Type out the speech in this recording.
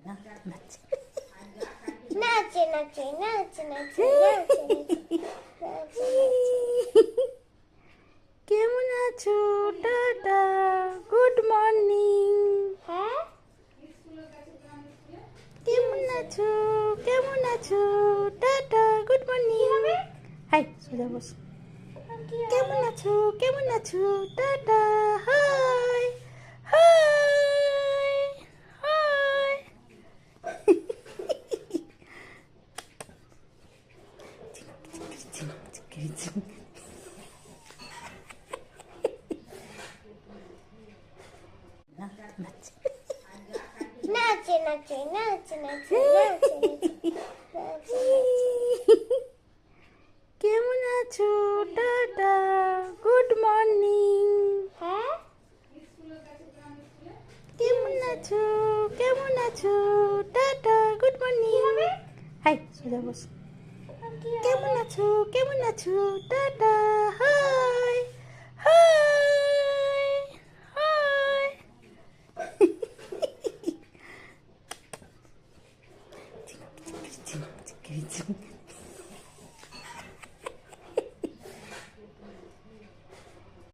নাচে নাচে নাচে নাচে নাচে নাচে নাচে। কেমন আছো? Tata, good morning. হ্যাঁ কেমন আছো? কেমন আছো? Tata, good morning. হাই, সোজা বস। কেমন আছো? কেমন আছো? Tata, high high high. নাচে নাচে নাচে নাচে নাচে নাচে নাচে। কেমন আছো? Tata, good morning. হ্যাঁ কেমন আছো? কেমন আছো? Tata, good morning. হাই, সোজা বস। কেমন আছো? কেমন আছো? Tata, high high high.